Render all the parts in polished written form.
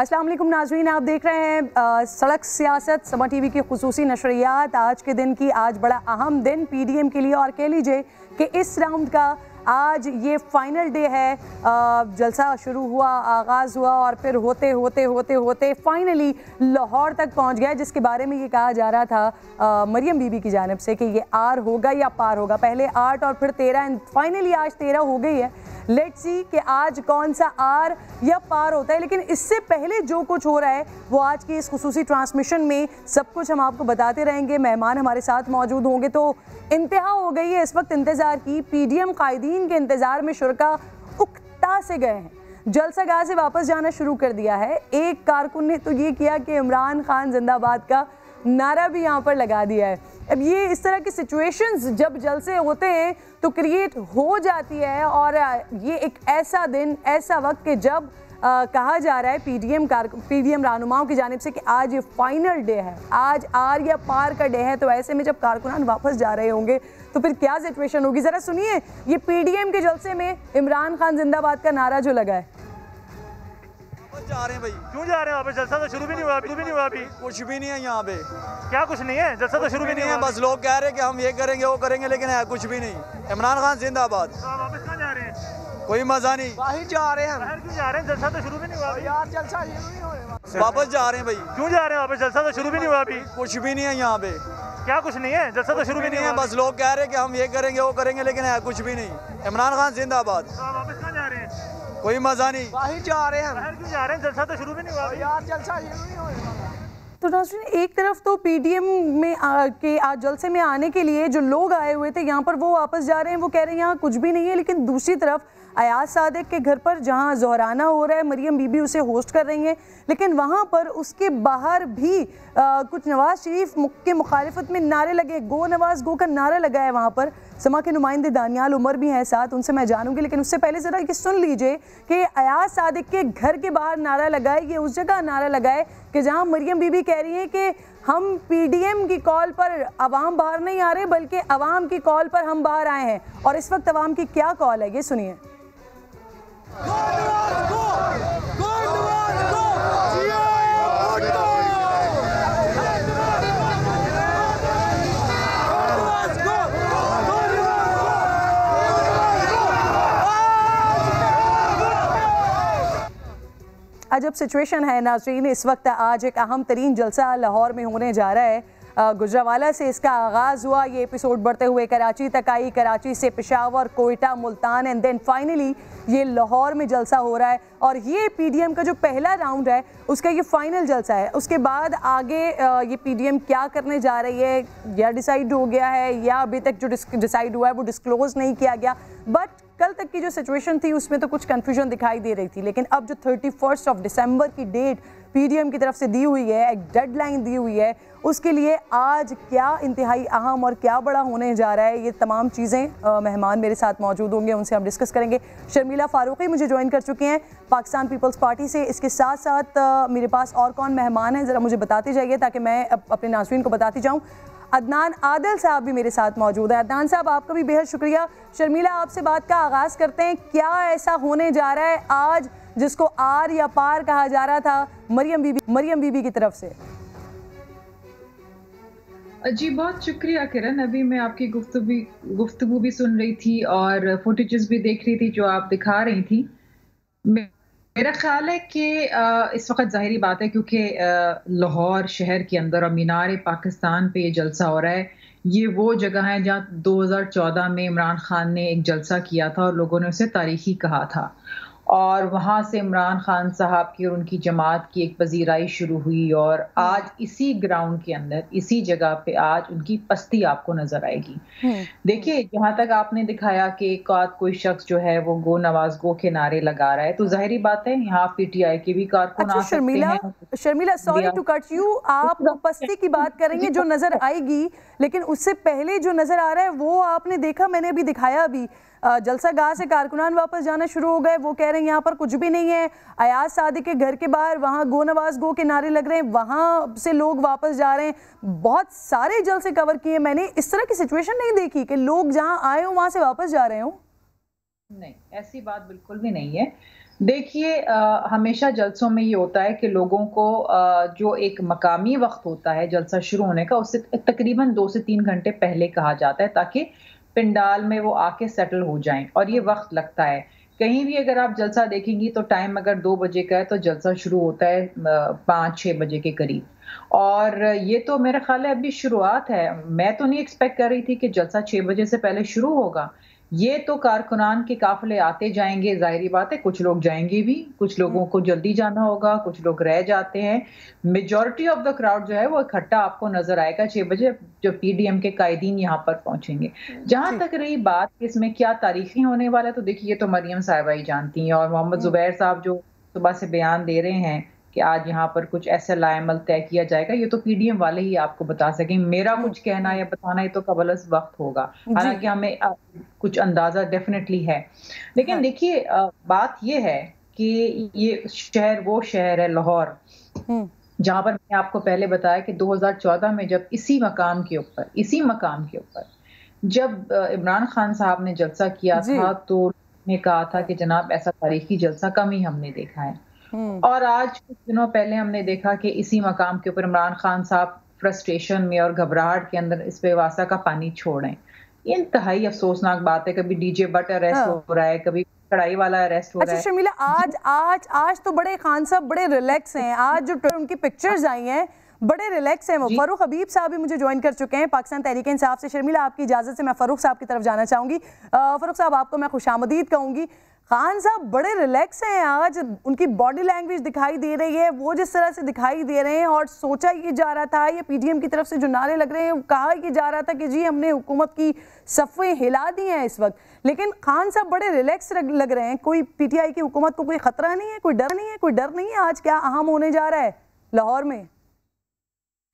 अस्सलाम वालेकुम नाज़रीन, आप देख रहे हैं सड़क सियासत समा टीवी की खुसूसी नशरियात। आज के दिन की आज बड़ा अहम दिन पीडीएम के लिए, और कह लीजिए कि इस राउंड का आज ये फाइनल डे है। जलसा शुरू हुआ, आगाज़ हुआ और फिर होते होते होते होते फाइनली लाहौर तक पहुंच गया, जिसके बारे में ये कहा जा रहा था मरियम बीबी की जानिब से कि ये आर होगा या पार होगा। पहले 8 और फिर 13 एंड फाइनली आज 13 हो गई है। लेट्स सी कि आज कौन सा आर या पार होता है। लेकिन इससे पहले जो कुछ हो रहा है वो आज की इस खुसूसी ट्रांसमिशन में सब कुछ हम आपको बताते रहेंगे। मेहमान हमारे साथ मौजूद होंगे। तो इंतहा हो गई है इस वक्त इंतज़ार की। पीडीएम कायदीन के इंतज़ार में शुरका उकता से गए हैं, जलसागाह से वापस जाना शुरू कर दिया है। एक कारकुन ने तो ये किया कि इमरान खान जिंदाबाद का नारा भी यहाँ पर लगा दिया है। अब ये इस तरह की सिचुएशंस जब जलसे होते हैं तो क्रिएट हो जाती है, और ये एक ऐसा दिन, ऐसा वक्त कि जब कहा जा रहा है पीडीएम रहनुमाओं की जानिब से कि आज ये फाइनल डे है, आज आर या पार का डे है। तो ऐसे में जब कारकुनान वापस जा रहे होंगे तो फिर क्या सिचुएशन होगी, ज़रा सुनिए ये पीडीएम के जलसे में इमरान खान जिंदाबाद का नारा जो लगा है। जा रहे हैं भाई। क्यों जा रहे हैं? वहाँ पे जलसा तो शुरू भी नहीं हुआ, अभी भी नहीं हुआ। अभी कुछ भी नहीं है यहाँ पे। क्या कुछ नहीं है? जलसा तो शुरू भी नहीं है। बस लोग कह रहे हैं कि हम ये करेंगे वो करेंगे, लेकिन है कुछ भी नहीं। इमरान खान जिंदाबाद। वापस कहाँ जा रहे हैं? कोई मजा नहीं। बाहर जा रहे हैं। बाहर क्यों जा रहे हैं? जलसा तो शुरू भी नहीं हुआ यार, जलसा शुरू नहीं हो रहा। वापस जा रहे हैं भाई। क्यों जा रहे हैं? वापस जलसा तो शुरू भी नहीं हुआ। अभी कुछ भी नहीं है यहाँ पे। क्या कुछ नहीं है? जलसा तो शुरू भी नहीं है। बस लोग कह रहे हैं कि हम ये करेंगे वो करेंगे, लेकिन है कुछ भी नहीं। इमरान खान जिंदाबाद। वापस कहाँ जा रहे हैं? कोई मजा नहीं। बाहर जा रहे हैं। बाहर क्यों जा रहे हैं? जलसा तो शुरू भी नहीं हुआ। यार, जलसा शुरू नहीं हो रहा। तो नाज़रीन, एक तरफ तो पीडीएम में के आज जलसे में आने के लिए जो लोग आए हुए थे यहाँ पर वो वापस जा रहे हैं, वो कह रहे हैं यहाँ कुछ भी नहीं है। लेकिन दूसरी तरफ अयाज सादिक के घर पर जहाँ ज़ोहराना हो रहा है, मरियम बीबी उसे होस्ट कर रही हैं, लेकिन वहाँ पर उसके बाहर भी कुछ नवाज शरीफ के मुखालिफत में नारे लगे। गो नवाज गो का नारा लगा है वहाँ पर। समा के नुमाइंदे दानियाल उमर भी हैं साथ, उनसे मैं जानूंगी। लेकिन उससे पहले ज़रा ये सुन लीजिए कि अयाज सादिक के घर के बाहर नारा लगा है। ये उस जगह नारा लगा है कि जहाँ मरियम बीबी कह रही हैं कि हम पीडीएम की कॉल पर अवाम बाहर नहीं आ रहे, बल्कि अवाम की कॉल पर हम बाहर आए हैं। और इस वक्त अवाम की क्या कॉल है, ये सुनिए। अजब सिचुएशन है नाज़रीन। इस वक्त आज एक अहम तरीन जलसा लाहौर में होने जा रहा है। गुजरावाला से इसका आगाज़ हुआ, ये एपिसोड बढ़ते हुए कराची तक आई, कराची से Peshawar, Quetta, Multan and then finally ये लाहौर में जलसा हो रहा है। और ये पीडीएम का जो पहला राउंड है उसका ये फाइनल जलसा है। उसके बाद आगे ये पीडीएम क्या करने जा रही है या डिसाइड हो गया है, या अभी तक जो डिसाइड हुआ है वो डिस्क्लोज़ नहीं किया गया। बट कल तक की जो सिचुएशन थी उसमें तो कुछ कन्फ्यूजन दिखाई दे रही थी। लेकिन अब जो 31 दिसंबर की डेट पीडीएम की तरफ से दी हुई है, एक डेडलाइन दी हुई है, उसके लिए आज क्या इंतहाई अहम और क्या बड़ा होने जा रहा है, ये तमाम चीज़ें मेहमान मेरे साथ मौजूद होंगे, उनसे हम डिस्कस करेंगे। शर्मिला फारूकी मुझे ज्वाइन कर चुकी हैं पाकिस्तान पीपल्स पार्टी से। इसके साथ साथ मेरे पास और कौन मेहमान हैं ज़रा मुझे बताते जाइए ताकि मैं अपने नाज़रीन को बताती जाऊँ। अदनान आदिल साहब भी मेरे साथ मौजूद है। अदनान साहब, आपका भी बेहद शुक्रिया। शर्मिला, आपसे बात का आगाज़ करते हैं। क्या ऐसा होने जा रहा है आज जिसको आर या पार कहा जा रहा था मरियम बीबी की तरफ से? जी बहुत शुक्रिया किरण। अभी मैं आपकी गुफ्तगू भी सुन रही थी और फुटेजेस भी देख रही थी जो आप दिखा रही थी। मेरा ख्याल है कि इस वक्त ज़ाहिरी बात है क्योंकि लाहौर शहर के अंदर और मीनार पाकिस्तान पे ये जलसा हो रहा है। ये वो जगह है जहाँ 2014 में इमरान खान ने एक जलसा किया था और लोगों ने उसे तारीखी कहा था, और वहाँ से इमरान खान साहब की और उनकी जमात की एक पजीराई शुरू हुई। और आज इसी ग्राउंड के अंदर, इसी जगह पे आज उनकी पस्ती आपको नजर आएगी। देखिए, जहाँ तक आपने दिखाया कि कोई शख्स जो है वो गो नवाज गो के नारे लगा रहा है, तो जाहिर बात है यहाँ पीटीआई के भी कारकुन आ सकते हैं। Sharmila, sorry to cut you, आप पस्ती की बात करेंगे जो नजर आएगी, लेकिन उससे पहले जो नजर आ रहा है वो आपने देखा, मैंने अभी दिखाया। अभी जलसागाह से कारकुनान वापस जाना शुरू हो गए। वो कह रहे हैं यहाँ पर कुछ भी नहीं है। अयाज सादिक के घर के बाहर वहाँ गो नवाज गो के नारे लग रहे हैं, वहाँ से लोग वापस जा रहे हैं। बहुत सारे जलसे कवर किए मैंने, इस तरह की सिचुएशन नहीं देखी कि लोग जहाँ आए हो वहाँ से वापस जा रहे हो। नहीं, ऐसी बात बिल्कुल भी नहीं है। देखिए, हमेशा जलसों में ये होता है कि लोगों को जो एक मकामी वक्त होता है जलसा शुरू होने का, उससे तकरीबन 2 से 3 घंटे पहले कहा जाता है, ताकि पंडाल में वो आके सेटल हो जाएं, और ये वक्त लगता है। कहीं भी अगर आप जलसा देखेंगी तो टाइम अगर 2 बजे का है तो जलसा शुरू होता है 5-6 बजे के करीब। और ये तो मेरा ख्याल है अभी शुरुआत है। मैं तो नहीं एक्सपेक्ट कर रही थी कि जलसा 6 बजे से पहले शुरू होगा। ये तो कारकुनान के काफिले आते जाएंगे, जाहिर बात है, कुछ लोग जाएंगे भी, कुछ लोगों को जल्दी जाना होगा, कुछ लोग रह जाते हैं। मेजॉरिटी ऑफ द क्राउड जो है वो इकट्ठा आपको नजर आएगा 6 बजे, जब पीडीएम के कायदीन यहाँ पर पहुंचेंगे। जहां तक रही बात इसमें क्या तारीखी होने वाला है, तो देखिए ये तो मरियम साहिबा ही जानती हैं, और मोहम्मद जुबैर साहब जो सुबह से बयान दे रहे हैं कि आज यहाँ पर कुछ ऐसा लाएमल तय किया जाएगा, ये तो पीडीएम वाले ही आपको बता सकेंगे। मेरा कुछ कहना या बताना ये तो कबलस वक्त होगा, हालांकि हमें कुछ अंदाजा डेफिनेटली है। लेकिन देखिए, बात ये है कि ये शहर वो शहर है लाहौर, जहां पर मैंने आपको पहले बताया कि 2014 में जब इसी मकाम के ऊपर जब इमरान खान साहब ने जलसा किया था, तो ने कहा था कि जनाब ऐसा तारीखी जलसा कम ही हमने देखा है। और आज कुछ दिनों पहले हमने देखा कि इसी मकाम के ऊपर इमरान खान साहब फ्रस्ट्रेशन में और घबराहट के अंदर इस बेवासा का पानी छोड़ें। इंतहाई अफसोसनाक बात है। कभी डीजे बट अरेस्ट हो रहा है, कभी कढ़ाई वाला अरेस्ट हो रहा है। अच्छा शर्मिला, आज तो बड़े खान साहब बड़े रिलैक्स हैं। आज जो उनकी पिक्चर्स आई हैं बड़े रिलैक्स हैं वो। फरूख हबीब साहब भी मुझे ज्वाइन कर चुके हैं पाकिस्तान तहरीक इंसाफ से। शर्मिला, आपकी इजाजत से मैं फरूख साहब की तरफ जाना चाहूंगी। फरूख साहब, आपको मैं खुशामदीद कहूंगी। खान साहब बड़े रिलैक्स हैं आज, उनकी बॉडी लैंग्वेज दिखाई दे रही है, वो जिस तरह से दिखाई दे रहे हैं। और सोचा ये जा रहा था, ये पीडीएम की तरफ से जो नारे लग रहे हैं, कहा ये जा रहा था कि जी हमने हुकूमत की सफ़ें हिला दी हैं इस वक्त, लेकिन खान साहब बड़े रिलैक्स लग रहे हैं। कोई पीटीआई की हुकूमत को कोई खतरा नहीं है, कोई डर नहीं है। आज क्या अहम होने जा रहा है लाहौर में?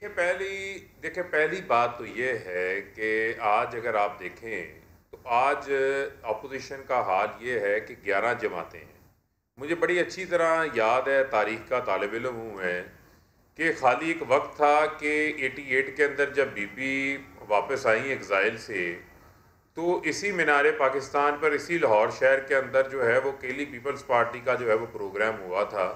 पहली बात तो ये है कि आज अगर आप देखें तो आज अपोजिशन का हाल ये है कि 11 जमातें हैं। मुझे बड़ी अच्छी तरह याद है, तारीख़ का तालिब इल्म हूँ मैं, कि खाली एक वक्त था कि 88 के अंदर जब बीबी वापस आई एग्ज़ाइल से, तो इसी मीनार पाकिस्तान पर, इसी लाहौर शहर के अंदर जो है वो केली पीपल्स पार्टी का जो है वो प्रोग्राम हुआ था।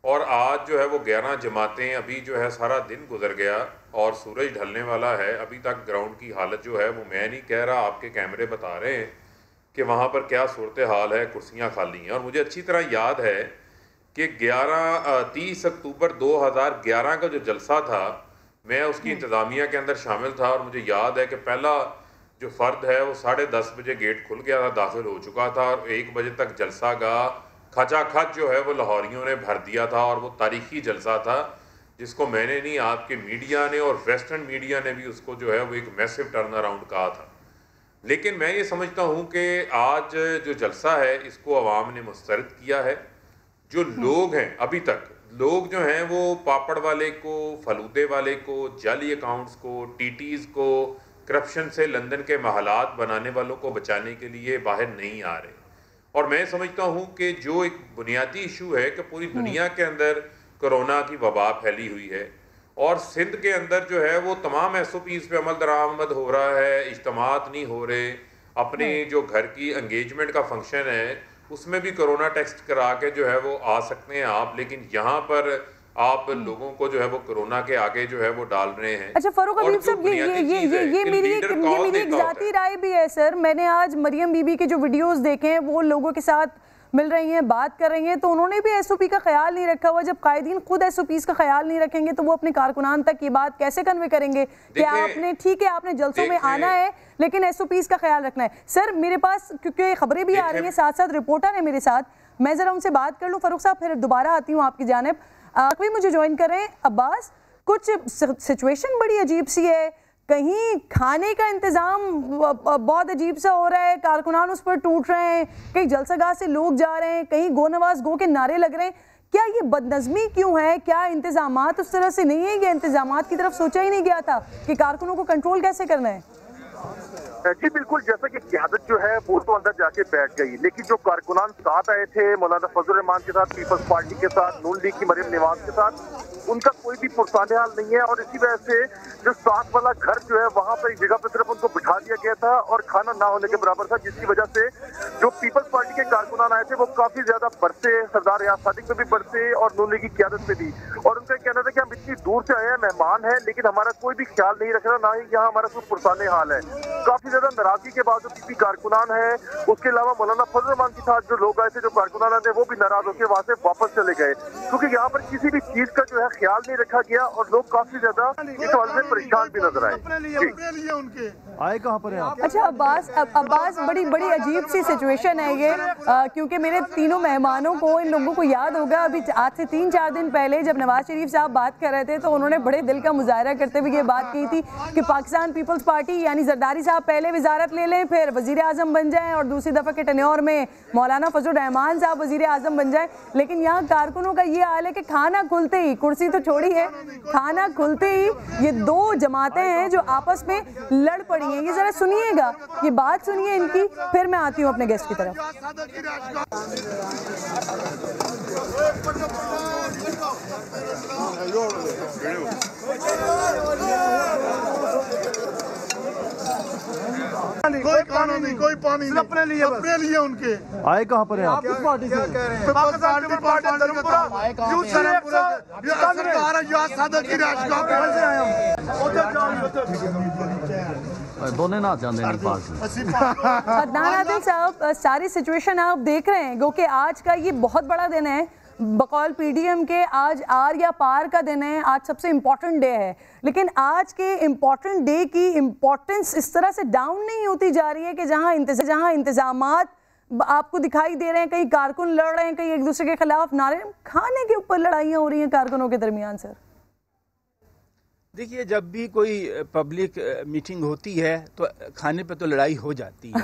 और आज जो है वो 11 जमातें, अभी जो है सारा दिन गुजर गया और सूरज ढलने वाला है। अभी तक ग्राउंड की हालत जो है वो मैं नहीं कह रहा, आपके कैमरे बता रहे हैं कि वहाँ पर क्या सूरत हाल है, कुर्सियाँ खाली हैं। और मुझे अच्छी तरह याद है कि 30 अक्टूबर 2011 का जो जलसा था, मैं उसकी इंतज़ामिया के अंदर शामिल था। और मुझे याद है कि पहला जो फ़र्द है वो 10:30 बजे गेट खुल गया था, दाखिल हो चुका था, और 1 बजे तक जलसा का खचाखच जो है वो लाहौरियों ने भर दिया था। और वो तारीखी जलसा था जिसको मैंने नहीं, आपके मीडिया ने और वेस्टर्न मीडिया ने भी उसको जो है वो एक मैसिव टर्न अराउंड कहा था। लेकिन मैं ये समझता हूँ कि आज जो जलसा है इसको अवाम ने मुस्तरद किया है। जो लोग हैं, अभी तक लोग जो हैं वो पापड़ वाले को, फलूदे वाले को, जाली अकाउंट्स को, टीटीज़ को, करप्शन से लंदन के महलात बनाने वालों को बचाने के लिए बाहर नहीं आ रहे। और मैं समझता हूँ कि जो एक बुनियादी इशू है कि पूरी दुनिया के अंदर कोरोना की वबा फैली हुई है, और सिंध के अंदर जो है वो तमाम SOPs पे अमल दरामद हो रहा है, इज्तिमात नहीं हो रहे। अपने जो घर की एंगेजमेंट का फंक्शन है उसमें भी कोरोना टेस्ट करा के जो है वो आ सकते हैं आप, लेकिन यहाँ पर आप लोगों को जो है वो कोरोना के आगे जो है वो डाल रहे हैं। अच्छा फरूख हबीब साहब, ये मेरी एक जाती राय भी है सर। मैंने आज मरियम बीबी के जो वीडियोस देखे हैं, वो लोगों के साथ मिल रही हैं, बात कर रही हैं, तो उन्होंने भी SOP का ख्याल नहीं रखा हुआ। जब कायदीन खुद SOPs का ख्याल नहीं रखेंगे तो वो अपने कारकुनान तक ये बात कैसे कन्वे करेंगे कि आपने, ठीक है आपने जलसों में आना है लेकिन SOPs का ख्याल रखना है। सर मेरे पास क्योंकि खबरें भी आ रही हैं, साथ साथ रिपोर्टर है मेरे साथ, मैं जरा उनसे बात कर लूँ। फरूख साहब फिर दोबारा आती हूँ आपकी जानिब। कोई मुझे ज्वाइन करें। अब्बास, कुछ सिचुएशन बड़ी अजीब सी है, कहीं खाने का इंतज़ाम बहुत अजीब सा हो रहा है, कारकुनान उस पर टूट रहे हैं, कहीं जलसागाह से लोग जा रहे हैं, कहीं गो नवाज गो के नारे लग रहे हैं। क्या ये बदनज़मी क्यों है? क्या इंतज़ामात उस तरह से नहीं है? ये इंतज़ामात की तरफ सोचा ही नहीं गया था कि कारकुनों को कंट्रोल कैसे करना है? जी बिल्कुल, जैसा कि क़यादत जो है वो तो अंदर जाके बैठ गई, लेकिन जो कारकुनान साथ आए थे, मौलाना फजल रहमान के साथ, पीपल्स पार्टी के साथ, नून लीग की मरियम नवाज के साथ, उनका कोई भी पुरसाने हाल नहीं है। और इसी वजह से जो साथ वाला घर जो है वहां पर एक जगह पर सिर्फ उनको बिठा दिया गया था और खाना ना होने के बराबर था, जिसकी वजह से जो पीपल्स पार्टी के कारकुनान आए थे वो काफी ज्यादा बरसे, सरदार रियाज सादिक पे भी बरसे और नून लीग की क़यादत पे भी। और उनका कहना था कि हम इतनी दूर से आए हैं, मेहमान है, लेकिन हमारा कोई भी ख्याल नहीं रख रहा, ना ही यहाँ हमारा कोई पुरसाने हाल है। काफी ज्यादा नाराजगी के बाद जो पीपी कारकुनान है, उसके अलावा मौलाना फजल रहमान के साथ जो लोग आए थे, जो कारकुनान थे, वो भी नाराज होकर वहां से वापस चले गए, क्योंकि यहाँ पर किसी भी चीज का जो है ख्याल नहीं रखा गया और लोग काफी ज्यादा इस हवाले से परेशान भी नजर आए। आए कहाँ पर हैं आप? अच्छा अब्बास, बड़ी बड़ी अजीब सी सिचुएशन है ये, क्योंकि मेरे तीनों मेहमानों को, इन लोगों को याद होगा अभी आज से 3-4 दिन पहले जब नवाज शरीफ साहब बात कर रहे थे तो उन्होंने बड़े दिल का मुजाहरा करते हुए ये बात की थी कि पाकिस्तान पीपल्स पार्टी यानी जरदारी साहब पहले वजारत ले लें, फिर वजीर आजम बन जाएं और दूसरी दफा के टेन्योर में मौलाना फजल रहमान साहब वजीर आजम बन जाएं। लेकिन यहाँ कारकुनों का ये हाल है कि खाना खुलते ही, कुर्सी तो छोड़ी है, खाना खुलते ही ये दो जमातें हैं जो आपस में लड़ पड़ी हैं। ये जरा सुनिएगा, ये बात सुनिए इनकी, फिर मैं आती हूँ अपने गेस्ट की तरफ। कोई कानून नहीं, कोई पानी नहीं, अपने लिए उनके। आए कहाँ पर हैं आप? किस पार्टी से? पाकिस्तान की पार्टी दोनों ना जाने नहीं पार्टी। अदनान आदिल साहब, सारी सिचुएशन आप देख रहे हैं क्योंकि आज का ये बहुत बड़ा दिन है बकौल पीडीएम के, आज आर या पार का दिन है, आज सबसे इम्पोर्टेंट डे है। लेकिन आज के इम्पोर्टेंट डे की इम्पोर्टेंस इस तरह से डाउन नहीं होती जा रही है कि जहां इंतजामात आपको दिखाई दे रहे हैं, कहीं कारकुन लड़ रहे हैं, कहीं एक दूसरे के खिलाफ नारे, खाने के ऊपर लड़ाइयाँ हो रही हैं कारकुनों के दरमियान। सर देखिए, जब भी कोई पब्लिक मीटिंग होती है तो खाने पे तो लड़ाई हो जाती है,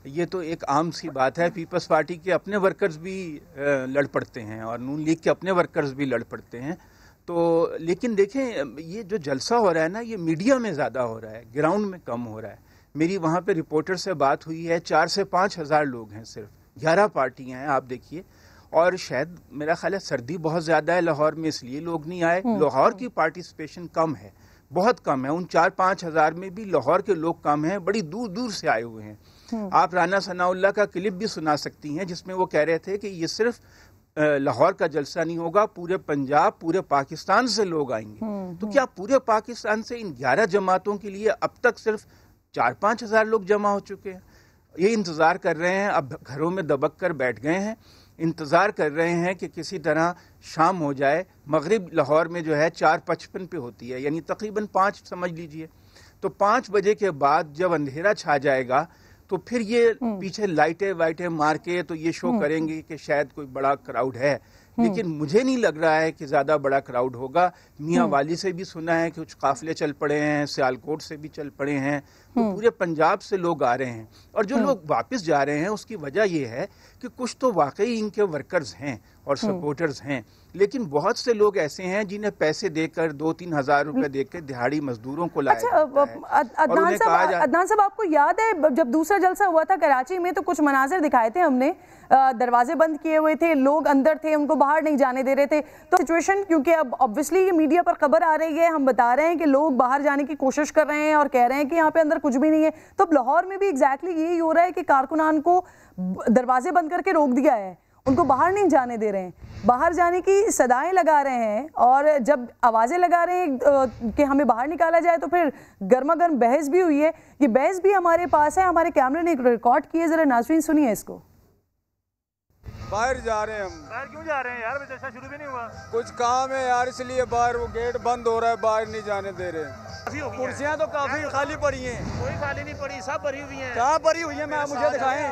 ये तो एक आम सी बात है। पीपल्स पार्टी के अपने वर्कर्स भी लड़ पड़ते हैं और नून लीग के अपने वर्कर्स भी लड़ पड़ते हैं। तो लेकिन देखें, ये जो जलसा हो रहा है ना, ये मीडिया में ज़्यादा हो रहा है, ग्राउंड में कम हो रहा है। मेरी वहाँ पे रिपोर्टर से बात हुई है, 4 से 5 हज़ार लोग हैं, सिर्फ 11 पार्टियाँ हैं, आप देखिए। और शायद मेरा ख्याल है सर्दी बहुत ज़्यादा है लाहौर में, इसलिए लोग नहीं आए। लाहौर की पार्टिसिपेशन कम है, बहुत कम है। उन 4-5 हज़ार में भी लाहौर के लोग कम हैं, बड़ी दूर दूर से आए हुए हैं। आप राना सनाउल्लाह का क्लिप भी सुना सकती हैं जिसमें वो कह रहे थे कि ये सिर्फ लाहौर का जलसा नहीं होगा, पूरे पंजाब, पूरे पाकिस्तान से लोग आएंगे। तो क्या पूरे पाकिस्तान से इन 11 जमातों के लिए अब तक सिर्फ 4-5 हज़ार लोग जमा हो चुके हैं? ये इंतज़ार कर रहे हैं, अब घरों में दबक कर बैठ गए हैं, इंतज़ार कर रहे हैं कि किसी तरह शाम हो जाए। मगरिब लाहौर में जो है 4:55 पे होती है, यानी तकरीबन 5 समझ लीजिए। तो 5 बजे के बाद जब अंधेरा छा जाएगा तो फिर ये पीछे लाइटें वाइटें मार के तो ये शो करेंगे कि शायद कोई बड़ा क्राउड है, लेकिन मुझे नहीं लग रहा है कि ज़्यादा बड़ा क्राउड होगा। मियाँ वाली से भी सुना है कि कुछ काफिले चल पड़े हैं, सियालकोट से भी चल पड़े हैं, तो पूरे पंजाब से लोग आ रहे हैं। और जो लोग वापस जा रहे हैं उसकी वजह ये है कि कुछ तो वाकई इनके वर्कर्स हैं और सपोर्टर्स हैं, लेकिन बहुत से लोग ऐसे हैं जिन्हें पैसे देकर 2-3 हज़ार रुपए देकर दिहाड़ी मजदूरों को लाया जाता है। अदनान साहब, आपको याद है जब दूसरा जलसा हुआ था कराची में तो कुछ मनाजिर दिखाए थे हमने, दरवाजे बंद किए हुए थे, लोग अंदर थे, उनको बाहर नहीं जाने दे रहे थे। तो सिचुएशन, क्योंकि अब ऑब्वियसली ये मीडिया पर खबर आ रही है, हम बता रहे हैं कि लोग बाहर जाने की कोशिश कर रहे हैं और कह रहे हैं कि यहाँ पे अंदर कुछ भी नहीं है। तो अब लाहौर में भी एग्जैक्टली यही हो रहा है कि कारकुनान को दरवाजे बंद करके रोक दिया है, उनको बाहर नहीं जाने दे रहे हैं, बाहर जाने की सदाएं लगा रहे हैं। और जब आवाज़ें लगा रहे हैं कि हमें बाहर निकाला जाए तो फिर गर्मा गर्म बहस भी हुई है। ये बहस भी हमारे पास है, हमारे कैमरे ने रिकॉर्ड की है, ज़रा नाज़रीन सुनिए इसको। बाहर जा रहे हैं हम। बाहर क्यों जा रहे हैं यार? जलसा शुरू भी नहीं हुआ। कुछ काम है यार, इसलिए बाहर वो गेट बंद हो रहा है, बाहर नहीं जाने दे रहे। कुर्सियां तो काफी खाली पड़ी हैं। कोई खाली नहीं पड़ी, सब भरी हुई हैं। कहाँ भरी हुई है? मैं मुझे दिखाएं,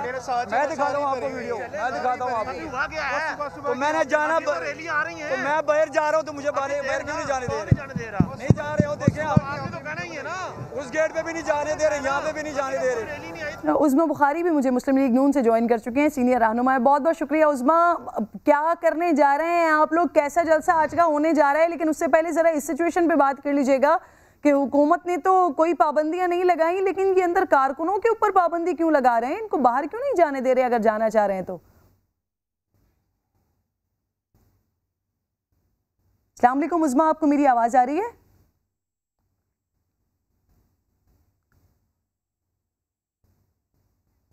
मैं दिखाता हूँ आपको वीडियो, मैं दिखाता हूँ आपको। हुआ क्या है? तो मैंने जाना, रैली आ रही है, तो मैं बाहर जा रहा हूँ, तो मुझे बाहर क्यों नहीं जाने दे रहे? नहीं जा रहे हो, देखें आप, तो कहना ही है ना, उस गेट पे भी नहीं जाने दे रहे, यहाँ पे भी नहीं जाने दे रहे। उज़्मा बुखारी भी मुझे मुस्लिम लीग नून से ज्वाइन कर चुके हैं, सीनियर रहनुमा है। बहुत बहुत शुक्रिया उज़्मा। क्या करने जा रहे हैं आप लोग, कैसा जलसा आज का होने जा रहा है? लेकिन उससे पहले ज़रा इस सिचुएशन पे बात कर लीजिएगा कि हुकूमत ने तो कोई पाबंदियां नहीं लगाई, लेकिन ये अंदर कारकुनों के ऊपर पाबंदी क्यों लगा रहे हैं? इनको बाहर क्यों नहीं जाने दे रहे अगर जाना चाह रहे हैं तो? अस्सलाम वालेकुम उज़्मा, आपको मेरी आवाज़ आ रही है?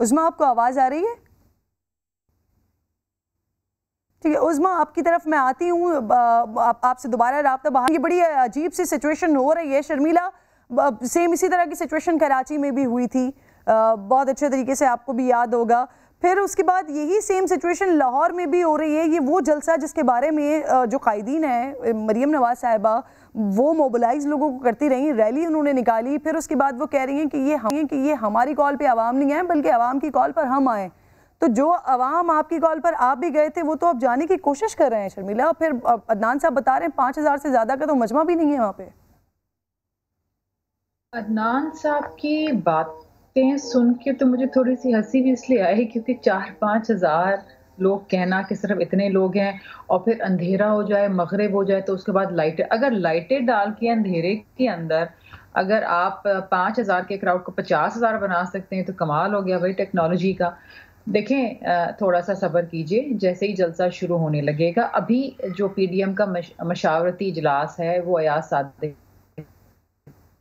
उज़्मा, आपको आवाज़ आ रही है? ठीक है उज़्मा, आपकी तरफ मैं आती हूँ, आपसे दोबारा राब्ता बहाल। ये बड़ी अजीब सी सिचुएशन हो रही है शर्मिला, सेम इसी तरह की सिचुएशन कराची में भी हुई थी, बहुत अच्छे तरीके से आपको भी याद होगा। फिर उसके बाद यही सेम सिचुएशन लाहौर में भी हो रही है। ये वो जलसा जिसके बारे में जो कायदीन है, मरीम नवाज साहिबा, वो मोबिलाइज लोगों को करती रही, रैली उन्होंने निकाली, फिर उसके बाद वो कह रही हैं कि ये हमारी कॉल पे आवाम नहीं आए बल्कि आवाम की कॉल पर हम आए। तो जो आवाम आपकी कॉल पर आप भी गए थे वो तो आप जाने की कोशिश कर रहे हैं शर्मिला। फिर अदनान साहब बता रहे हैं 5000 से ज़्यादा का तो मजमा भी नहीं है वहाँ पे। अदनान साहब की बातें सुन के तो मुझे थोड़ी सी हंसी भी इसलिए आई क्योंकि 4-5 हज़ार लोग कहना कि सिर्फ इतने लोग हैं और फिर अंधेरा हो जाए, मगरिब हो जाए तो उसके बाद लाइटें, अगर लाइटें डाल के अंधेरे के अंदर अगर आप 5000 के क्राउड को 50,000 बना सकते हैं तो कमाल हो गया भाई टेक्नोलॉजी का। देखें, थोड़ा सा सब्र कीजिए, जैसे ही जलसा शुरू होने लगेगा। अभी जो पीडीएम का मशावरती इजलास है वो अयाज सादिक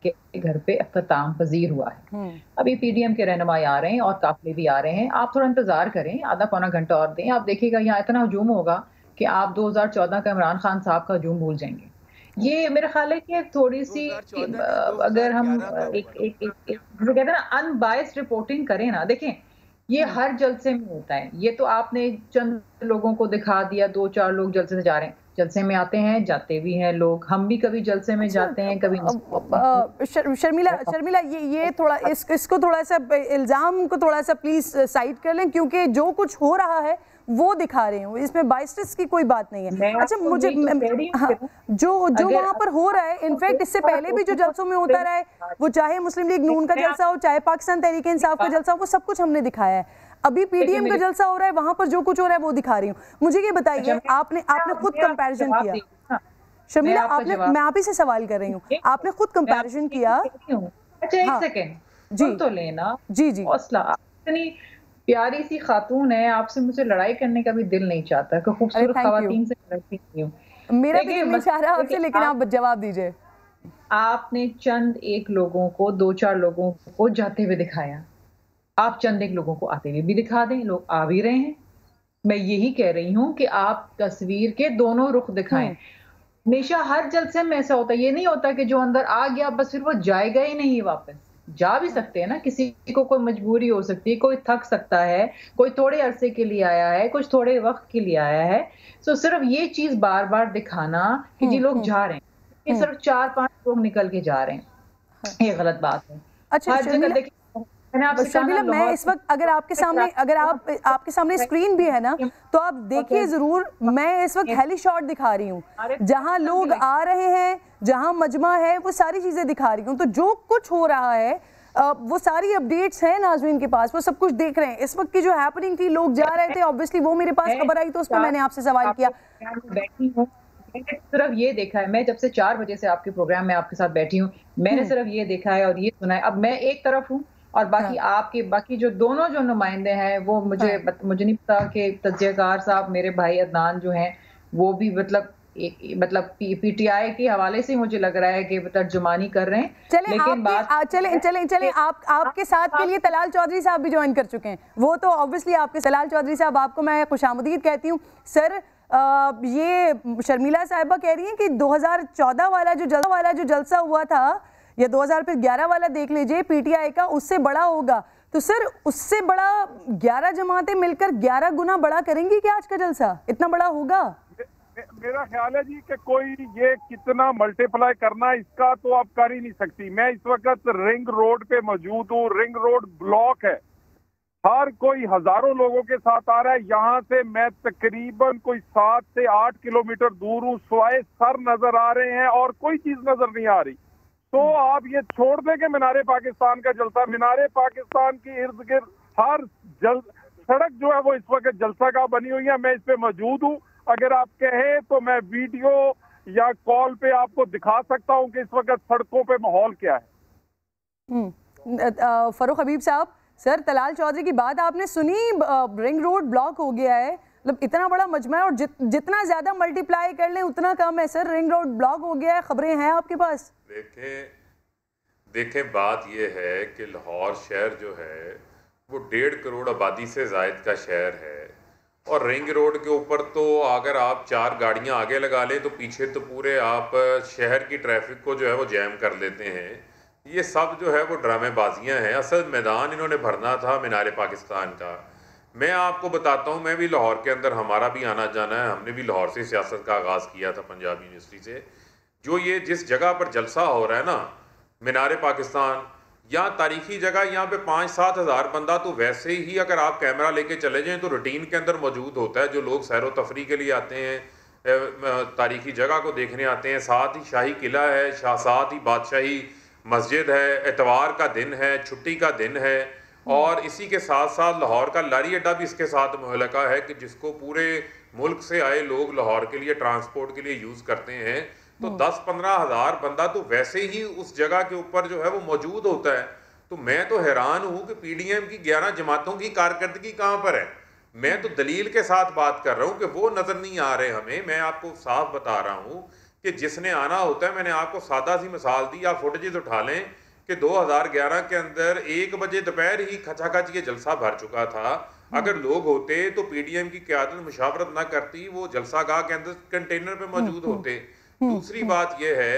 के घर पे अख्ताम पजीर हुआ है। अभी पीडीएम के रहनुमाई आ रहे हैं और काफिले भी आ रहे हैं। आप थोड़ा इंतजार करें, आधा पौना घंटा और दें, आप देखिएगा यहाँ इतना हजूम होगा कि आप 2014 का इमरान खान साहब का हजूम भूल जाएंगे। ये मेरा ख्याल है कि थोड़ी सी अगर हम कहते हैं ना अनबायस्ड रिपोर्टिंग करें ना, देखें ये हर जलसे में होता है। ये तो आपने चंद लोगों को दिखा दिया, 2-4 लोग जलसे से जा रहे हैं, जलसे में आते हैं जाते भी हैं लोग, हम भी कभी जलसे में जाते हैं कभी। शर्मिला ये थोड़ा इसको थोड़ा सा इल्जाम को थोड़ा सा प्लीज साइड कर लें, क्योंकि जो कुछ हो रहा है वो दिखा रही हूँ, इसमें बाइस्टिस की कोई बात नहीं है। अच्छा मुझे जो वहाँ पर हो रहा है, इनफैक्ट इससे पहले भी जो जलसों में होता रहा है, वो चाहे मुस्लिम लीग नून का जलसा हो, चाहे पाकिस्तान तहरीक इंसाफ का जलसा हो, वो सब कुछ हमने दिखाया है। अभी पीडीएम का जलसा हो रहा है, वहां पर जो कुछ हो रहा है वो दिखा रही हूँ। मुझे ये बताइए, आपने खुद कंपैरिजन किया शर्मिला, मैं आप ही से सवाल कर रही हूँ, आपने खुद कंपैरिजन किया। अच्छा एक सेकंड जी तो लेना जी हौसला, इतनी प्यारी सी खातून है, आपसे मुझे लड़ाई करने का भी दिल नहीं चाहता, खूबसूरत खवातीन से लड़ती हूँ, मेरा भी दिल नहीं चाह रहा आपसे, लेकिन आप जवाब दीजिए। आपने चंद एक लोगों को, 2-4 लोगों को जाते हुए दिखाया, आप चंद एक लोगों को आते हुए भी दिखा दें, लोग आ भी रहे हैं। मैं यही कह रही हूँ कि आप तस्वीर के दोनों रुख दिखाएं। हमेशा हर जलसे में ऐसा होता है, ये नहीं होता कि जो अंदर आ गया बस फिर वो जाएगा ही नहीं वापस। जा भी सकते हैं ना, किसी को कोई मजबूरी हो सकती है, कोई थक सकता है, कोई थोड़े अरसे के लिए आया है, कुछ थोड़े वक्त के लिए आया है। तो सिर्फ ये चीज बार बार दिखाना कि जी लोग जा रहे हैं, ये सिर्फ 4-5 लोग निकल के जा रहे हैं, ये गलत बात है। अच्छा शर्मिला, मैं इस वक्त अगर आपके सामने स्क्रीन भी है ना, तो आप देखिए जरूर, मैं इस वक्त हेली शॉट दिखा रही हूँ, जहाँ लोग आ रहे हैं, जहाँ मजमा है, वो सारी चीजें दिखा रही हूँ। तो जो कुछ हो रहा है वो सारी अपडेट्स हैं नाज़रीन के पास, वो सब कुछ देख रहे हैं। इस वक्त की जो हैपनिंग थी, लोग जा रहे थे, ऑब्वियसली वो मेरे पास खबर आई तो उस पर मैंने आपसे सवाल किया। बैठी हूँ, मैंने सिर्फ ये देखा है, मैं जब से 4 बजे से आपके प्रोग्राम में आपके साथ बैठी हूँ, मैंने सिर्फ ये देखा है और ये सुना है। अब मैं एक तरफ हूँ और बाकी आपके बाकी जो दोनों जो नुमाइंदे हैं वो मुझे नहीं पता कि तज्जियाकार साहब मेरे भाई अदनान जो हैं वो भी मतलब पीटीआई के हवाले से मुझे लग रहा है कि तर्जुमानी कर रहे हैं। चले आपके साथ के लिए तलाल चौधरी साहब भी ज्वाइन कर चुके हैं, वो तो ऑब्वियसली आपके तलाल चौधरी साहब, आपको मैं खुशामदीद कहती हूँ। सर ये शर्मिला साहिबा कह रही हैं कि 2014 वाला जो जलसा हुआ था या 2011 वाला देख लीजिए पीटीआई का, उससे बड़ा होगा। तो सर उससे बड़ा 11 जमातें मिलकर 11 गुना बड़ा करेंगी क्या आज का जलसा? इतना बड़ा होगा? मेरा ख्याल है जी कि कोई ये कितना मल्टीप्लाई करना इसका तो आप कर ही नहीं सकती। मैं इस वक्त रिंग रोड पे मौजूद हूँ, रिंग रोड ब्लॉक है, हर कोई हजारों लोगों के साथ आ रहा है। यहाँ से मैं तकरीबन कोई 7 से 8 किलोमीटर दूर हूँ, स्वाए सर नजर आ रहे हैं और कोई चीज नजर नहीं आ रही। तो आप ये छोड़ दें कि मीनारे पाकिस्तान का जलसा, मीनारे पाकिस्तान की इर्द गिर्द हर सड़क जो है वो इस वक्त जलसा का बनी हुई है। मैं इस पे मौजूद हूँ, अगर आप कहें तो मैं वीडियो या कॉल पे आपको दिखा सकता हूँ कि इस वक्त सड़कों पे माहौल क्या है। फरूख हबीब साहब, सर तलाल चौधरी की बात आपने सुनी, रिंग रोड ब्लॉक हो गया है, मतलब इतना बड़ा मजमा है और जितना ज्यादा मल्टीप्लाई कर लें उतना कम है सर। रिंग रोड ब्लॉक हो गया है, खबरें हैं आपके पास? देखें बात यह है कि लाहौर शहर जो है वो 1.5 करोड़ आबादी से ज़ायद का शहर है और रिंग रोड के ऊपर तो अगर आप 4 गाड़ियां आगे लगा लें तो पीछे तो पूरे आप शहर की ट्रैफिक को जो है वो जैम कर देते हैं। ये सब जो है वो ड्रामेबाजियां हैं। असल मैदान इन्होंने भरना था मीनार पाकिस्तान का। मैं आपको बताता हूँ, मैं भी लाहौर के अंदर हमारा भी आना जाना है, हमने भी लाहौर से सियासत का आगाज़ किया था पंजाब यूनिवर्सिटी से। जो ये जिस जगह पर जलसा हो रहा है ना मीनार पाकिस्तान, यहाँ तारीखी जगह, यहाँ पे 5-7 हज़ार बंदा तो वैसे ही अगर आप कैमरा लेके चले जाएं तो रूटीन के अंदर मौजूद होता है। जो लोग सैर व तफरी के लिए आते हैं, तारीखी जगह को देखने आते हैं, साथ ही शाही किला है, साथ ही बादशाही मस्जिद है, एतवार का दिन है, छुट्टी का दिन है और इसी के साथ साथ लाहौर का लारी अड्डा भी इसके साथ मुहलका है कि जिसको पूरे मुल्क से आए लोग लाहौर के लिए ट्रांसपोर्ट के लिए यूज़ करते हैं। तो 10-15 हज़ार बंदा तो वैसे ही उस जगह के ऊपर जो है वो मौजूद होता है। तो मैं तो हैरान हूँ कि पीडीएम की 11 जमातों की कारकर्दगी कहाँ पर है। मैं तो दलील के साथ बात कर रहा हूँ कि वो नज़र नहीं आ रहे हमें। मैं आपको साफ बता रहा हूँ कि जिसने आना होता है, मैंने आपको सादा सी मिसाल दी, आप फुटेजेस उठा लें कि 2011 के अंदर 1 बजे दोपहर ही खचाखच ये जलसा भर चुका था। अगर लोग होते तो पीडीएम की क़यादत मुशावरत ना करती, वो जलसा गाह के अंदर कंटेनर पे मौजूद होते। दूसरी बात यह है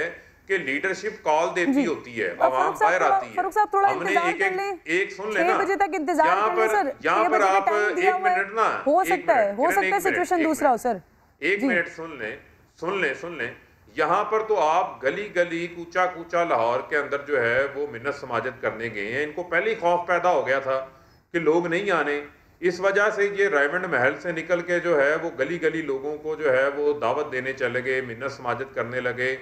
कि लीडरशिप कॉल देती होती है, आवाम बाहर आती है। हमने एक सुन लेना, बजे तक इंतजार यहाँ पर आप 1 मिनट ना, हो सकता है सिचुएशन दूसरा हो सर। 1 मिनट सुन लें। यहाँ पर तो आप गली गली कूचा कूचा लाहौर के अंदर जो है वो मिन्नत समाजत करने गए हैं। इनको पहले ही खौफ पैदा हो गया था कि लोग नहीं आने। इस वजह से ये रायमंड महल से निकल के जो है वो गली गली लोगों को जो है वो दावत देने चले गए, मिन्नत समाजत करने लगे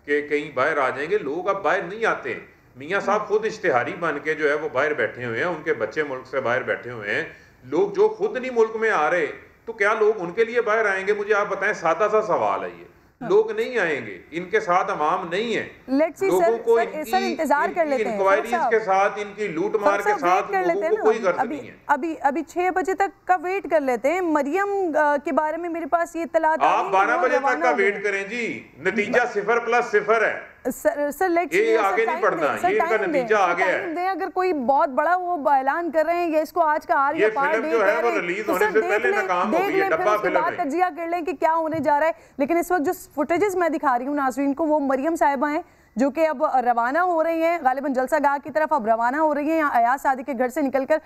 कि कहीं बाहर आ जाएंगे। लोग अब बाहर नहीं आते। मियाँ साहब खुद इश्तिहारी बन के जो है वो बाहर बैठे हुए हैं, उनके बच्चे मुल्क से बाहर बैठे हुए हैं। लोग जो खुद नहीं मुल्क में आ रहे तो क्या लोग उनके लिए बाहर आएंगे? मुझे आप बताएं, सादा सा सवाल है ये। लोग नहीं आएंगे, इनके साथ अवाम नहीं है। लोगों को इंतजार कर लेते हैं, इंक्वायरीज के साथ, इनकी लूट मार के साथ लोगों को कोई गर्ज नहीं है। अभी 6 बजे तक का वेट कर लेते हैं। मरियम के बारे में मेरे पास ये इत्तलात आप 12 बजे तक का वेट करें जी। नतीजा 0+0 है सर। लेट्स ये आगे नहीं बढ़ना, ये इनका नतीजा आ गया है। अगर कोई बहुत बड़ा वो ऐलान कर रहे हैं ये इसको आज का आर या पार जो है वो रिलीज होने से पहले नाकाम हो गई है, डब्बा फिल्म है। तजिया कर लें कि क्या होने जा रहा है। लेकिन इस वक्त जो फुटेजेस मैं दिखा रही हूँ नाज़रीन को, वो मरियम साहिबा हैं जो कि अब रवाना हो रही हैं गालिबन जलसा गाह की तरफ। अब रवाना हो रही हैं यहाँ अयाज सादी के घर से निकलकर।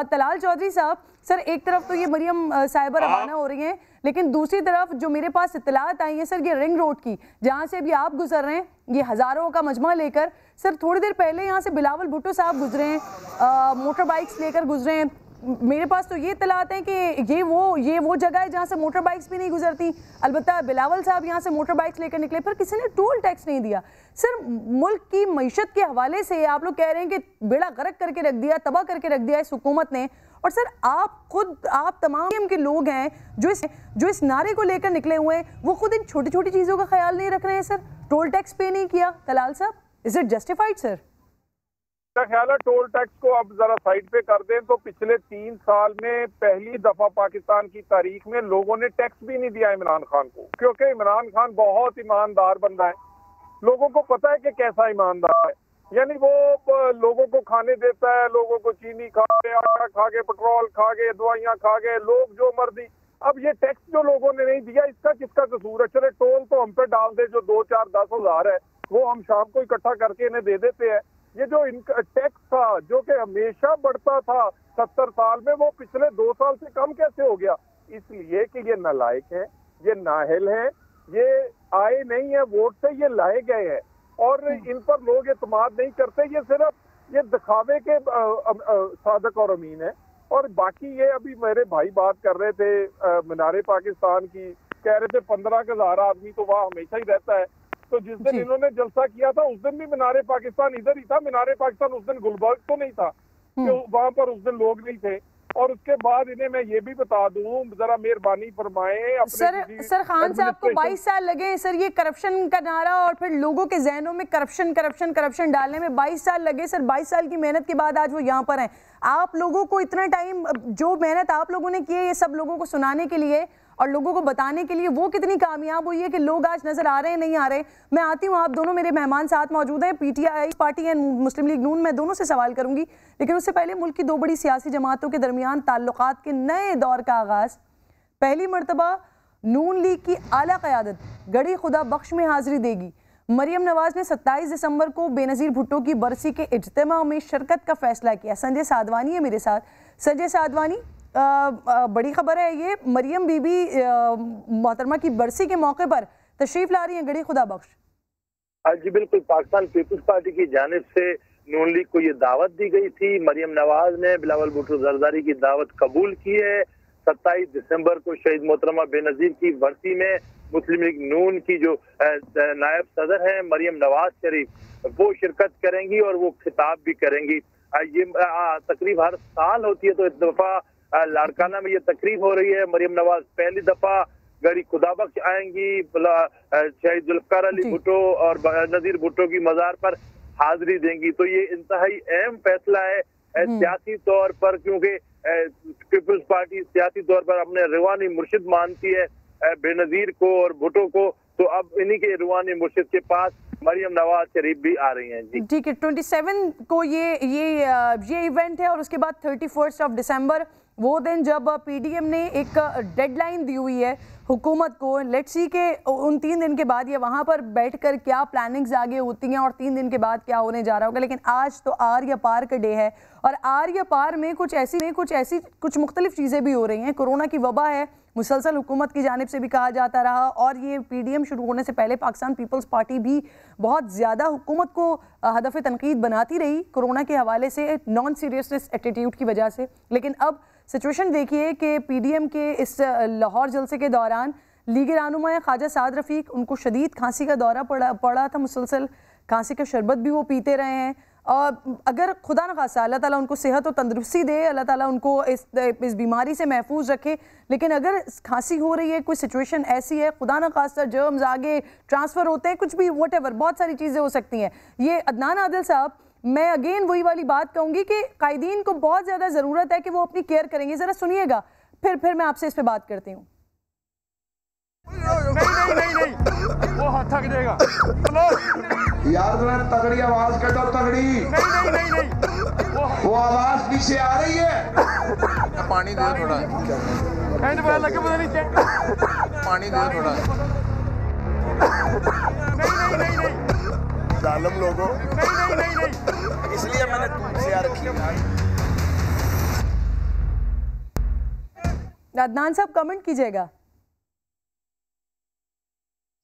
तलाल चौधरी साहब, सर एक तरफ तो ये मरियम साहिबा रवाना हो रही हैं, लेकिन दूसरी तरफ जो मेरे पास इत्तलात आई है सर, ये रिंग रोड की जहाँ से अभी आप गुजर रहे हैं, ये हज़ारों का मजमा लेकर। सर थोड़ी देर पहले यहाँ से बिलावल भुट्टो साहब गुजरे हैं, मोटर बाइक्स लेकर गुजरे हैं। मेरे पास तो ये इत्तलात हैं कि ये वो जगह है जहाँ से मोटर बाइक्स भी नहीं गुजरती। अलबत्ता बिलावल साहब यहाँ से मोटर बाइक्स लेकर निकले, पर किसी ने टोल टैक्स नहीं दिया। सर मुल्क की मईशत के हवाले से आप लोग कह रहे हैं कि बेड़ा गर्क करके रख दिया, तबाह करके रख दिया इस हुकूमत ने। और सर आप तमाम के लोग हैं जो इस नारे को लेकर निकले हुए हैं, वो खुद इन छोटी छोटी चीज़ों का ख्याल नहीं रख रहे हैं। सर टोल टैक्स पे नहीं किया, तलाल साहब, इज इट जस्टिफाइड? सर ख्याल है टोल टैक्स को अब जरा साइड पे कर दें तो पिछले 3 साल में पहली दफा पाकिस्तान की तारीख में लोगों ने टैक्स भी नहीं दिया इमरान खान को, क्योंकि इमरान खान बहुत ईमानदार बंदा है। लोगों को पता है कि कैसा ईमानदार है, यानी वो लोगों को खाने देता है, लोगों को चीनी खा गए, आटा खा गए, पेट्रोल खा गए, दवाइयाँ खा गए, लोग जो मर्जी। अब ये टैक्स जो लोगों ने नहीं दिया, इसका किसका कसूर है? चले टोल तो हम पे डाल दे, जो 2, 4, 10 हज़ार है वो हम शाम को इकट्ठा करके इन्हें दे देते हैं। ये जो इनका टैक्स था जो कि हमेशा बढ़ता था 70 साल में, वो पिछले 2 साल से कम कैसे हो गया? इसलिए कि ये नालायक है, ये नाअहल है, ये आए नहीं है वोट से, ये लाए गए हैं और इन पर लोग एतमाद नहीं करते। ये सिर्फ ये दिखावे के सादक और अमीन है। और बाकी ये अभी मेरे भाई बात कर रहे थे मीनार पाकिस्तान की, कह रहे थे 15,000 आदमी तो वहाँ हमेशा ही रहता है। तो जिस दिन इन्होंने जलसा किया था उस दिन भी मीनार पाकिस्तान इधर ही था। मीनार पाकिस्तान उस दिन गुलबर्ग तो नहीं था, कि वहां पर उस दिन लोग नहीं थे। और उसके बाद इन्हें मैं ये भी बता दूं, जरा मेहरबानी फरमाएं सर खान साहब को 22 साल लगे सर ये करप्शन का नारा और फिर लोगों के जहनों में करप्शन करप्शन करप्शन डालने में 22 साल लगे सर। 22 साल की मेहनत के बाद आज वो यहाँ पर हैं। आप लोगों को इतना टाइम, जो मेहनत आप लोगों ने की है ये सब लोगों को सुनाने के लिए और लोगों को बताने के लिए, वो कितनी कामयाब हुई है कि लोग आज नजर आ रहे हैं, नहीं आ रहे। मैं आती हूँ, आप दोनों मेरे मेहमान साथ मौजूद हैं, PTI party and Muslim League Noon, मैं दोनों से सवाल करूंगी, लेकिन उससे पहले मुल्क की दो बड़ी सियासी जमातों के दरमियान ताल्लुकात के नए दौर का आगाज। पहली मरतबा नून लीग की आला क़यादत गड़ी खुदा बख्श में हाजिरी देगी। मरियम नवाज ने 27 दिसंबर को बेनज़ीर भुट्टो की बरसी के इज्तिमा में शिरकत का फैसला किया। संजय साधवानी है मेरे साथ। संजय साधवानी, बड़ी खबर है ये, मरियम बीबी मोहतरमा की बरसी के मौके पर तशरीफ ला रही हैं गड़ी खुदा बख्श। जी बिल्कुल, पाकिस्तान पीपल्स पार्टी की जानिब से नून लीग को ये दावत दी गई थी। मरियम नवाज ने बिलावल भुट्टो जरदारी की दावत कबूल की है। 27 दिसंबर को शहीद मोहतरमा बेनज़ीर की बरसी में मुस्लिम लीग नून की जो नायब सदर है मरियम नवाज शरीफ, वो शिरकत करेंगी और वो खिताब भी करेंगी। ये तकरीब हर साल होती है, तो इस दफा लाड़काना में ये तकरीब हो रही है। मरियम नवाज पहली दफा गड़ी खुदा बख्श आएंगी, शहीद जुल्फ़िकार अली भुट्टो और नज़ीर भुट्टो की मज़ार पर हाजिरी देंगी। तो ये इंतहाई अहम फैसला है सियासी तौर पर, क्योंकि पीपल्स पार्टी सियासी तौर पर अपने रूहानी मुर्शिद मानती है बेनज़ीर को और भुट्टो को, तो अब इन्हीं के रूहानी मुर्शिद के पास मरियम नवाज शरीफ भी आ रही हैं। जी ठीक है, 27 को ये इवेंट है और उसके बाद 31 ऑफ दिसंबर वो दिन जब पीडीएम ने एक डेडलाइन दी हुई है हुकूमत को। लेट्स सी के उन 3 दिन के बाद ये वहाँ पर बैठकर क्या प्लानिंग्स आगे होती हैं और 3 दिन के बाद क्या होने जा रहा होगा। लेकिन आज तो आर या पार का डे है और आर या पार में कुछ मुख्तलिफ चीज़ें भी हो रही हैं। कोरोना की वबा है, मुसलसल हुकूमत की जानिब से भी कहा जाता रहा, और ये पीडीएम शुरू होने से पहले पाकिस्तान पीपल्स पार्टी भी बहुत ज़्यादा हुकूमत को हदफ तनकीद बनाती रही कोरोना के हवाले से, नॉन सीरियसनेस एटीट्यूड की वजह से। लेकिन अब सिचुएशन देखिए कि पीडीएम के इस लाहौर जलसे के दौरान लीग रहनुमा ख्वाजा साद रफ़ीक, उनको शदीद खांसी का दौरा पड़ा था, मुसलसल खांसी का शरबत भी वो पीते रहे हैं। और अगर खुदा न खासा अल्लाह ताला उनको सेहत और तंदुरुस्ती दे, अल्लाह ताला उनको इस बीमारी से महफूज रखे, लेकिन अगर खांसी हो रही है, कोई सिचुएशन ऐसी है, खुदा न खासा जर्म्स आगे ट्रांसफ़र होते हैं, कुछ भी व्हाटएवर, बहुत सारी चीज़ें हो सकती हैं। ये अदनान आदिल साहब, मैं अगेन वही वाली बात कहूँगी कि कायदीन को बहुत ज़्यादा ज़रूरत है कि वो अपनी केयर करेंगे। ज़रा सुनिएगा, फिर मैं आपसे इस पर बात करती हूँ। नहीं, वो हाथ थक जाएगा। यार तुम्हें तगड़ी आवाज कर दो, तगड़ी। नहीं, वो आवाज पीछे आ रही है। पानी दे थोड़ा, हैंड बैग लगे पता नहीं क्या। पानी दे थोड़ा। नहीं, जालिम लोगों। नहीं, इसलिए मैंने दूध से रखी है। अदनान साहब कमेंट कीजिएगा।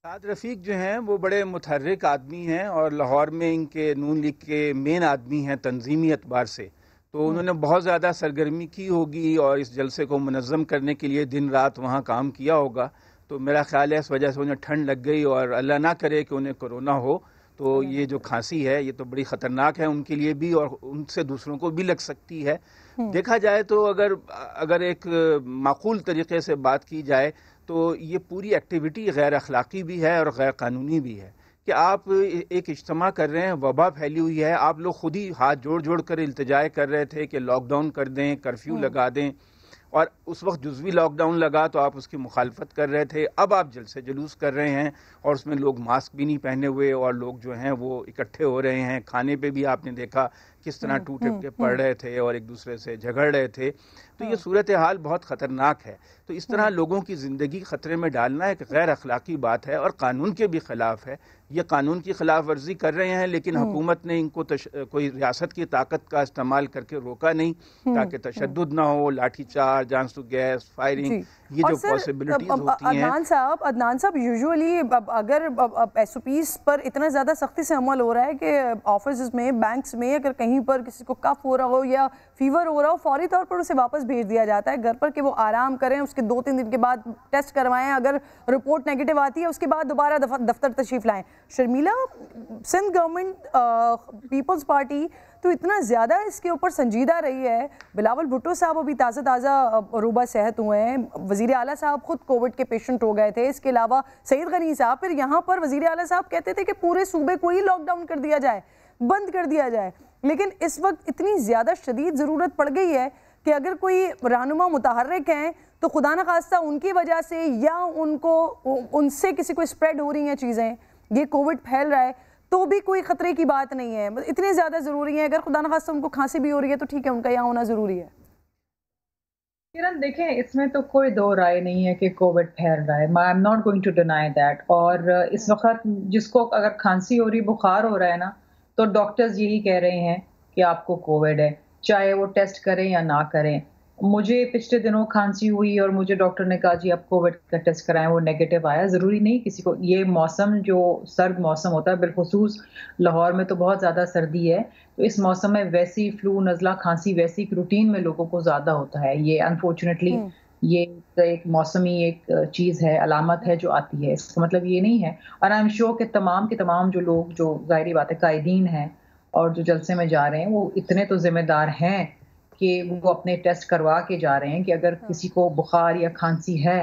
साद रफ़ीक जो हैं वो बड़े मुतहर्रिक आदमी हैं और लाहौर में इनके नून लीग के मेन आदमी हैं तंजीमी एतबार से, तो उन्होंने बहुत ज़्यादा सरगर्मी की होगी और इस जलसे को मुनज़्ज़म करने के लिए दिन रात वहाँ काम किया होगा। तो मेरा ख्याल है इस वजह से उन्हें ठंड लग गई और अल्लाह ना करे कि उन्हें कोरोना हो, तो ये जो खांसी है ये तो बड़ी ख़तरनाक है उनके लिए भी और उनसे दूसरों को भी लग सकती है। देखा जाए तो अगर एक माकूल तरीके से बात की जाए तो ये पूरी एक्टिविटी गैर अखलाक़ी भी है और गैर कानूनी भी है कि आप एक इज्तिमा कर रहे हैं, वबा फैली हुई है, आप लोग खुद ही हाथ जोड़ कर इल्तिजा कर रहे थे कि लॉकडाउन कर दें, कर्फ्यू लगा दें, और उस वक्त जुज़वी लॉकडाउन लगा तो आप उसकी मुखालफत कर रहे थे। अब आप जलसे जुलूस कर रहे हैं और उसमें लोग मास्क भी नहीं पहने हुए और लोग जो हैं वो इकट्ठे हो रहे हैं। खाने पे भी आपने देखा किस तरह टूटे के पड़ रहे थे और एक दूसरे से झगड़ रहे थे। तो ये सूरत हाल बहुत ख़तरनाक है। तो इस तरह लोगों की ज़िंदगी ख़तरे में डालना एक गैर अखलाक़ी बात है और कानून के भी ख़िलाफ़ है। ये कानून की खिलाफ वर्जी कर रहे हैं, लेकिन हुकूमत ने इनको कोई रियासत की ताकत का इस्तेमाल करके रोका नहीं ताकि तशद्दुद ना हो, लाठीचार्ज, जांसू गैस, फायरिंग, ये जो पॉसिबिलिटीज होती हैं। अदनान साहब यूजुअली अगर SOPs पर इतना ज़्यादा सख्ती से अमल हो रहा है कि ऑफिस में, बैंक्स में अगर कहीं कहीं पर किसी को कफ हो रहा हो या फीवर हो रहा हो, फौरी तौर पर उसे वापस भेज दिया जाता है घर पर कि वो आराम करें, उसके 2-3 दिन के बाद टेस्ट करवाएं, अगर रिपोर्ट नेगेटिव आती है उसके बाद दोबारा दफ्तर तशरीफ लाएं। Sharmila, Sindh government People's Party तो इतना ज़्यादा इसके ऊपर संजीदा रही है। बिलावल भुट्टो साहब अभी ताज़ा रूबा सेहत हुए हैं, वज़ीर आला साहब खुद कोविड के पेशेंट हो गए थे, इसके अलावा सईद गनी साहब, फिर यहाँ पर वज़ीर आला साहब कहते थे कि पूरे सूबे को ही लॉकडाउन कर दिया जाए, बंद कर दिया जाए। लेकिन इस वक्त इतनी ज़्यादा शदीद ज़रूरत पड़ गई है कि अगर कोई रहनुमा मुतहर्रिक हैं तो खुदा न खास्ता उनकी वजह से या उनसे किसी को स्प्रेड हो रही हैं चीज़ें, ये कोविड फैल रहा है तो भी कोई ख़तरे की बात नहीं है, इतने ज़्यादा ज़रूरी है। अगर खुदा न खास्ता उनको खांसी भी हो रही है तो ठीक है, उनका यहाँ होना ज़रूरी है। किरण, देखें, इसमें तो कोई दो राय नहीं है कि कोविड फैल रहा है, I am not going to deny that. और इस वक्त जिसको अगर खांसी हो रही, बुखार हो रहा है ना, तो डॉक्टर्स यही कह रहे हैं कि आपको कोविड है, चाहे वो टेस्ट करें या ना करें। मुझे पिछले दिनों खांसी हुई और मुझे डॉक्टर ने कहा जी आप कोविड का टेस्ट कराएं, वो नेगेटिव आया। ज़रूरी नहीं किसी को, ये मौसम जो सर्द मौसम होता है, बिलखुसूस लाहौर में तो बहुत ज़्यादा सर्दी है, तो इस मौसम में वैसी फ्लू, नज़ला, खांसी वैसी रूटीन में लोगों को ज़्यादा होता है। ये अनफॉर्चुनेटली ये एक मौसमी एक चीज़ है, अलामत है जो आती है, इसका मतलब ये नहीं है। और आई एम श्योर कि तमाम के तमाम जो लोग, जो ज़ाहिरी बात है कायदीन हैं और जो जलसे में जा रहे हैं, वो इतने तो जिम्मेदार हैं कि वो अपने टेस्ट करवा के जा रहे हैं कि अगर किसी को बुखार या खांसी है,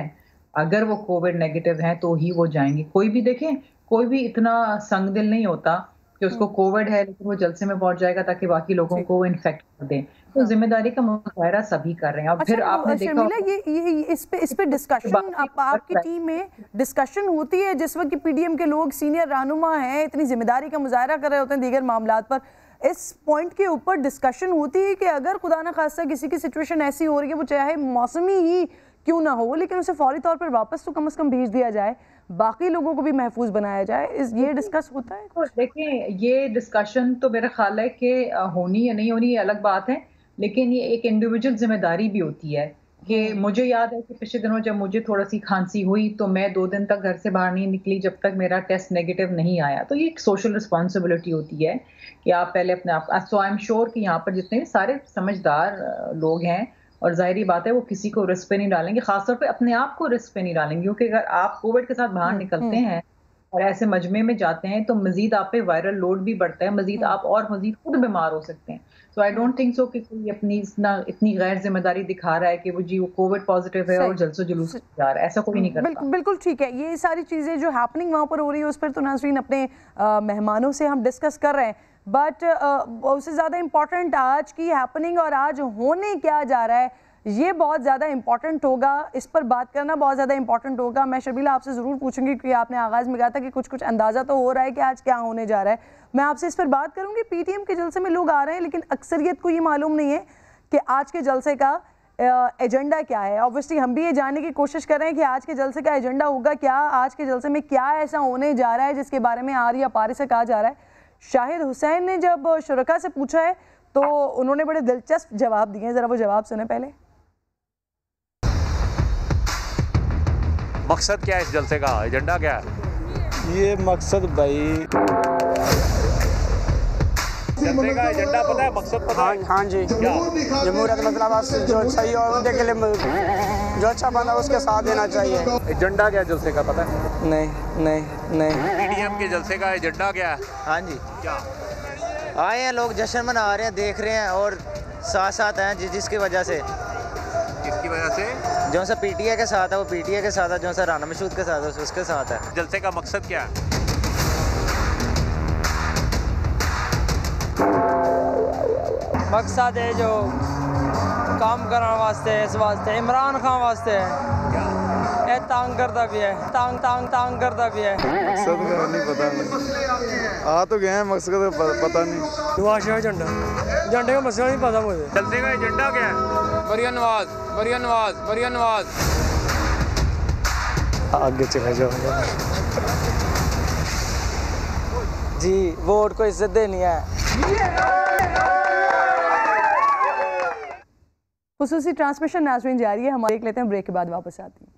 अगर वो कोविड नेगेटिव है तो ही वो जाएंगे। कोई भी देखें, कोई भी इतना संगदिल नहीं होता कि उसको कोविड है लेकिन वो जलसे में पहुंच जाएगा ताकि बाकी लोगों को इन्फेक्ट कर दें। तो जिम्मेदारी का मुजाहरा सभी कर रहे हैं। अब फिर आपने देखा ये इस पे डिस्कशन आपकी टीम में डिस्कशन होती है जिस वक्त पीडीएम के लोग सीनियर रहनुमा हैं, इतनी जिम्मेदारी का मुजाहरा कर रहे होते हैं दीगर मामलात पर, इस पॉइंट के ऊपर डिस्कशन होती है कि अगर खुदा न खास्ता किसी की सिचुएशन ऐसी हो रही है, वो चाहे मौसमी ही क्यों ना हो, लेकिन उसे फौरी तौर पर वापस तो कम से कम भेज दिया जाए, बाकी लोगों को भी महफूज बनाया जाए, ये डिस्कस होता है? तो देखिए, ये डिस्कशन तो मेरा ख्याल है कि होनी या नहीं होनी ये अलग बात है, लेकिन ये एक इंडिविजुअल जिम्मेदारी भी होती है कि मुझे याद है कि पिछले दिनों जब मुझे थोड़ा सी खांसी हुई तो मैं 2 दिन तक घर से बाहर नहीं निकली जब तक मेरा टेस्ट नेगेटिव नहीं आया। तो ये एक सोशल रिस्पॉन्सिबिलिटी होती है कि आप पहले अपने आप, सो आई एम श्योर कि यहाँ पर जितने भी सारे समझदार लोग हैं, और जाहिर बात है वो किसी को रिस्क पे नहीं डालेंगे, खासतौर पे अपने आप को रिस्क पे नहीं डालेंगे, क्योंकि अगर आप कोविड के साथ बाहर निकलते हैं और ऐसे मजमे में जाते हैं तो मजीद आप पे वायरल लोड भी बढ़ता है, मजीद आप और मजीद खुद बीमार हो सकते हैं। सो आई डोंट थिंक सो कि कोई अपनी इतनी गैर जिम्मेदारी दिखा रहा है कि वो जी वो कोविड पॉजिटिव है और जलसो जुलूस जा रहा है, ऐसा कोई नहीं करता। बिल्कुल ठीक है, ये सारी चीज़ें जो हैपनिंग वहाँ पर हो रही है उस पर तो नाज़रीन अपने मेहमानों से हम डिस्कस कर रहे हैं, बट उससे ज़्यादा इम्पॉर्टेंट आज की हैपनिंग और आज होने क्या जा रहा है ये बहुत ज़्यादा इंपॉर्टेंट होगा, इस पर बात करना बहुत ज़्यादा इंपॉर्टेंट होगा। मैं शर्मिला आपसे ज़रूर पूछूंगी क्योंकि आपने आगाज़ में कहा था कि कुछ अंदाज़ा तो हो रहा है कि आज क्या होने जा रहा है, मैं आपसे इस पर बात करूंगी। पीटीएम के जलसे में लोग आ रहे हैं लेकिन अक्सरियत को ये मालूम नहीं है कि आज के जलसे का एजेंडा क्या है। ऑब्वियसली हम भी ये जानने की कोशिश कर रहे हैं कि आज के जलसे का एजेंडा होगा क्या, आज के जलसे में क्या ऐसा होने जा रहा है जिसके बारे में आर या पारी से कहा जा रहा है। शाहिद हुसैन ने जब शुरका से पूछा है तो उन्होंने बड़े दिलचस्प जवाब दिए हैं, ज़रा वो जवाब सुने पहले। मकसद क्या है इस जलसे का, एजेंडा क्या है? ये मकसद भाई, जलसे का एजेंडा पता है, मकसद पता है? हाँ जी, जमहूरियत मतलब जो सही और के लिए जो अच्छा बना उसके साथ देना चाहिए। एजेंडा क्या जलसे का पता है? नहीं। पीडीएम के जलसे का एजेंडा क्या है? हाँ जी, क्या आए हैं लोग, जश्न मना रहे हैं, देख रहे हैं और साथ साथ हैं जिसकी वजह से, किसकी वजह से? जो सा पीटीए के साथ है वो पीटीए के साथ है, जो सा राना मशहूद के साथ है उसके साथ है। जलसे का मकसद क्या है? मकसद है जो काम करने वास्ते, इस वास्ते इमरान खान वास्ते है, तांग करता भी है, तांग करता भी है। मकसद का नहीं पता, आ तो गए हैं, मकसद का पता नहीं। झंडे का मसला नहीं पता मुझे। जलसे का एजेंडा क्या है? मरियम नवाज आगे चला जाऊंगा जी, वोट को इज्जत देनी है। खुसूसी ट्रांसमिशन नाज़रीन जारी है, हम देख लेते हैं, ब्रेक के बाद वापस आते हैं।